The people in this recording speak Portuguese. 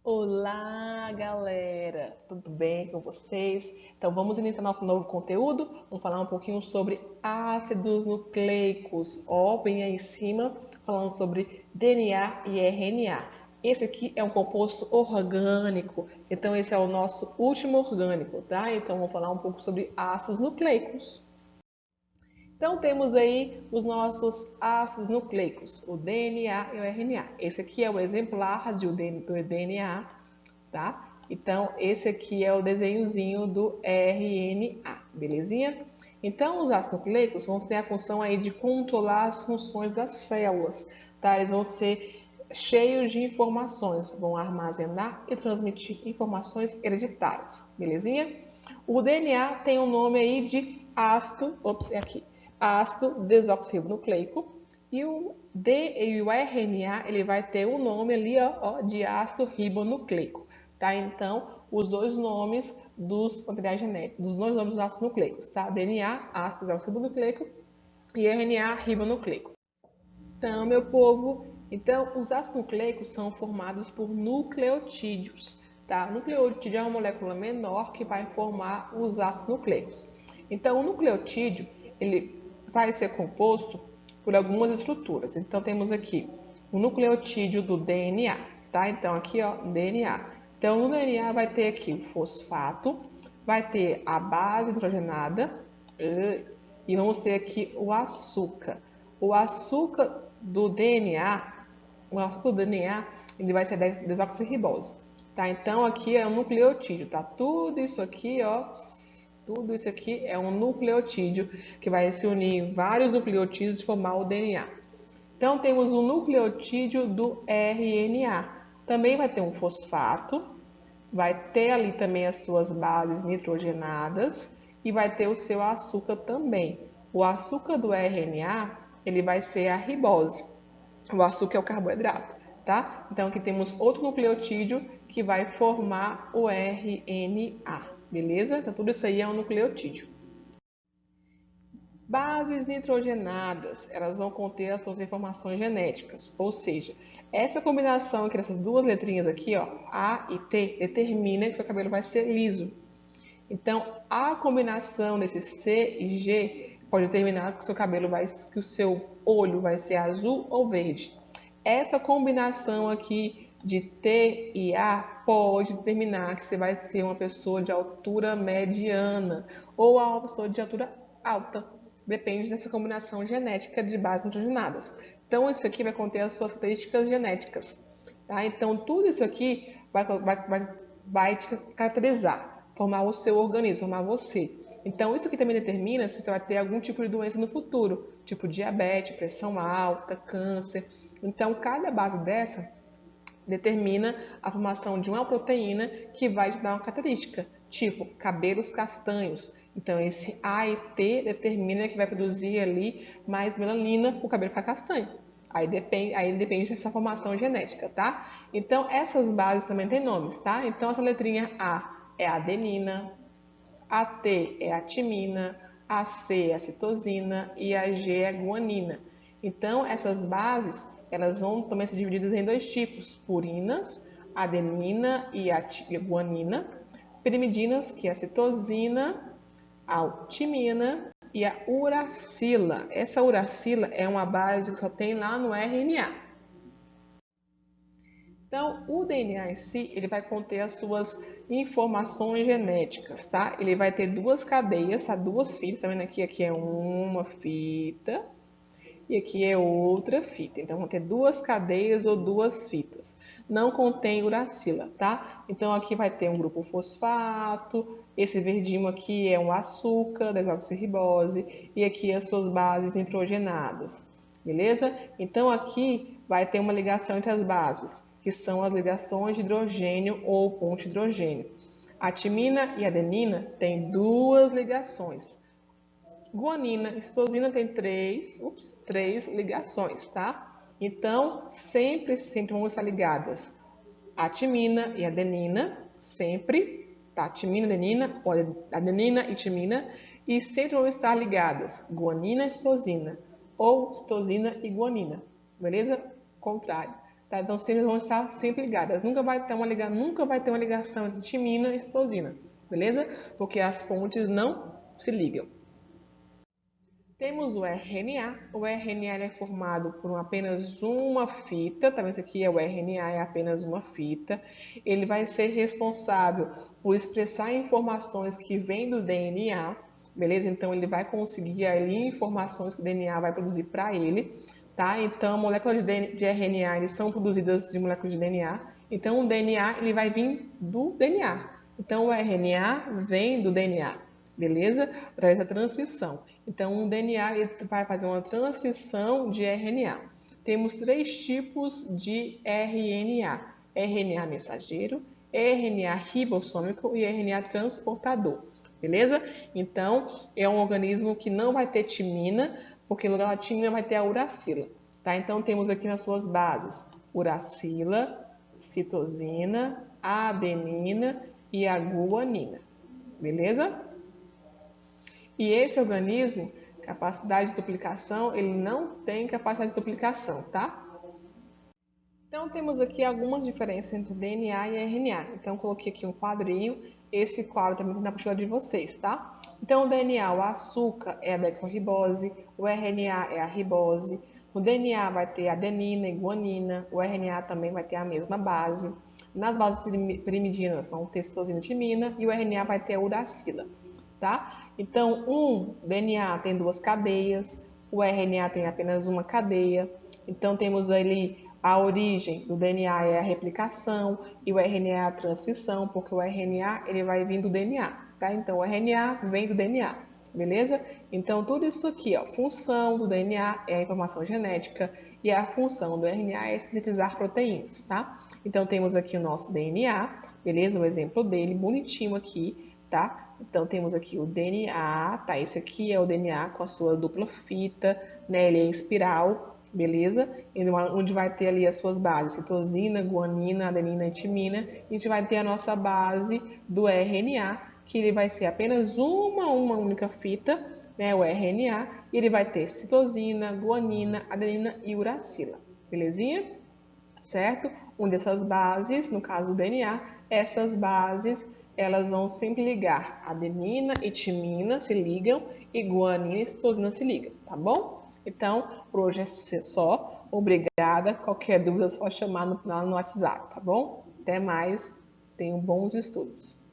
Olá, galera! Tudo bem com vocês? Então, vamos iniciar nosso novo conteúdo. Vamos falar um pouquinho sobre ácidos nucleicos. Ó, bem aí em cima, falando sobre DNA e RNA. Esse aqui é um composto orgânico, então esse é o nosso último orgânico, tá? Então, vamos falar um pouco sobre ácidos nucleicos. Então, temos aí os nossos ácidos nucleicos, o DNA e o RNA. Esse aqui é o exemplar do DNA, tá? Então, esse aqui é o desenhozinho do RNA, belezinha? Então, os ácidos nucleicos vão ter a função aí de controlar as funções das células, tá? Eles vão ser cheios de informações, vão armazenar e transmitir informações hereditárias, belezinha? O DNA tem um nome aí de ácido, ácido desoxirribonucleico, e o RNA ele vai ter um nome ali ó, de ácido ribonucleico, tá? Então, os dois nomes dos materiais genéticos, dos dois nomes dos ácidos nucleicos, tá? DNA, ácido desoxirribonucleico, e RNA, ribonucleico. Então, meu povo, então os ácidos nucleicos são formados por nucleotídeos, tá? O nucleotídeo é uma molécula menor que vai formar os ácidos nucleicos. Então, o nucleotídeo ele vai ser composto por algumas estruturas. Então, temos aqui o nucleotídeo do DNA, tá? Então, aqui, ó, DNA. Então, no DNA vai ter aqui o fosfato, vai ter a base nitrogenada e vamos ter aqui o açúcar. O açúcar do DNA, ele vai ser desoxirribose, tá? Então, aqui é um nucleotídeo, tá? Tudo isso aqui, ó, tudo isso aqui é um nucleotídeo que vai se unir em vários nucleotídeos e formar o DNA. Então, temos o nucleotídeo do RNA. Também vai ter um fosfato, vai ter ali também as suas bases nitrogenadas e vai ter o seu açúcar também. O açúcar do RNA, ele vai ser a ribose. O açúcar é o carboidrato, tá? Então, aqui temos outro nucleotídeo que vai formar o RNA, beleza? Então, tudo isso aí é um nucleotídeo. Bases nitrogenadas, elas vão conter as suas informações genéticas, ou seja, essa combinação entre essas duas letrinhas aqui, ó, A e T, determina que seu cabelo vai ser liso. Então, a combinação desse C e G pode determinar que o seu cabelo vai, que o seu olho vai ser azul ou verde. Essa combinação aqui de T e A pode determinar que você vai ser uma pessoa de altura mediana ou uma pessoa de altura alta. Depende dessa combinação genética de bases nitrogenadas. Então, isso aqui vai conter as suas características genéticas. Tá? Então, tudo isso aqui vai te caracterizar, formar o seu organismo, formar você. Então, isso aqui também determina se você vai ter algum tipo de doença no futuro, tipo diabetes, pressão alta, câncer. Então, cada base dessa determina a formação de uma proteína que vai te dar uma característica, tipo cabelos castanhos. Então, esse A e T determina que vai produzir ali mais melanina para o cabelo ficar castanho. Aí depende dessa formação genética, tá? Então, essas bases também têm nomes, tá? Então, essa letrinha A é a adenina, a T é a timina, a C é a citosina e a G é a guanina. Então, essas bases, elas vão também ser divididas em dois tipos, purinas, adenina e a guanina, pirimidinas, que é a citosina, a timina e a uracila. Essa uracila é uma base que só tem lá no RNA. Então, o DNA em si, ele vai conter as suas informações genéticas, tá? Ele vai ter duas cadeias, tá? Duas fitas, tá vendo aqui? Aqui é uma fita e aqui é outra fita. Então, vão ter duas cadeias ou duas fitas. Não contém uracila, tá? Então, aqui vai ter um grupo fosfato, esse verdinho aqui é um açúcar, desoxirribose, e aqui as suas bases nitrogenadas, beleza? Então, aqui vai ter uma ligação entre as bases, que são as ligações de hidrogênio ou ponte de hidrogênio. A timina e a adenina têm duas ligações. Guanina e citosina tem três ligações, tá? Então, sempre vão estar ligadas a timina e a adenina, sempre, tá? Timina, adenina, ou adenina e timina, e sempre vão estar ligadas guanina e citosina, ou citosina e guanina, beleza? Contrário. Tá? Então, sempre vão estar sempre ligadas. Nunca vai ter uma ligação entre timina e citosina, beleza? Porque as pontes não se ligam. Temos o RNA. O RNA é formado por apenas uma fita, tá vendo? Isso aqui é o RNA, é apenas uma fita. Ele vai ser responsável por expressar informações que vêm do DNA, beleza? Então, ele vai conseguir ali informações que o DNA vai produzir para ele, tá? Então, moléculas de RNA eles são produzidas de moléculas de DNA. Então, o DNA ele vai vir do DNA. Então, o RNA vem do DNA, beleza? Através da transcrição. Então, o DNA ele vai fazer uma transcrição de RNA. Temos 3 tipos de RNA: RNA mensageiro, RNA ribossômico e RNA transportador. Beleza? Então, é um organismo que não vai ter timina, porque no lugar da timina vai ter a uracila. Tá? Então, temos aqui nas suas bases uracila, citosina, adenina e a guanina. Beleza? E esse organismo, capacidade de duplicação, ele não tem capacidade de duplicação, tá? Então, temos aqui algumas diferenças entre DNA e RNA. Então, coloquei aqui um quadrinho. Esse quadro também está na apostila de vocês, tá? Então, o DNA, o açúcar é a dexorribose, o RNA é a ribose. No DNA vai ter adenina e guanina, o RNA também vai ter a mesma base. Nas bases pirimidinas vão ter citosina e timina e o RNA vai ter a uracila, tá? Então, o DNA tem 2 cadeias, o RNA tem apenas uma cadeia. Então, temos ali a origem do DNA é a replicação e o RNA é a transcrição, porque o RNA ele vai vir do DNA, tá? Então, o RNA vem do DNA, beleza? Então, tudo isso aqui, ó, função do DNA é a informação genética e a função do RNA é sintetizar proteínas, tá? Então, temos aqui o nosso DNA, beleza? Um exemplo dele, bonitinho aqui, tá? Então, temos aqui o DNA, tá? Esse aqui é o DNA com a sua dupla fita, né? Ele é em espiral, beleza? Onde vai ter ali as suas bases, citosina, guanina, adenina e timina. A gente vai ter a nossa base do RNA, que ele vai ser apenas uma única fita, né? O RNA, e ele vai ter citosina, guanina, adenina e uracila, belezinha? Certo? Uma dessas bases, no caso do DNA, essas bases elas vão sempre ligar. Adenina e timina se ligam e guanina e citosina se ligam, tá bom? Então, por hoje é só. Obrigada. Qualquer dúvida é só chamar no WhatsApp, tá bom? Até mais. Tenham bons estudos.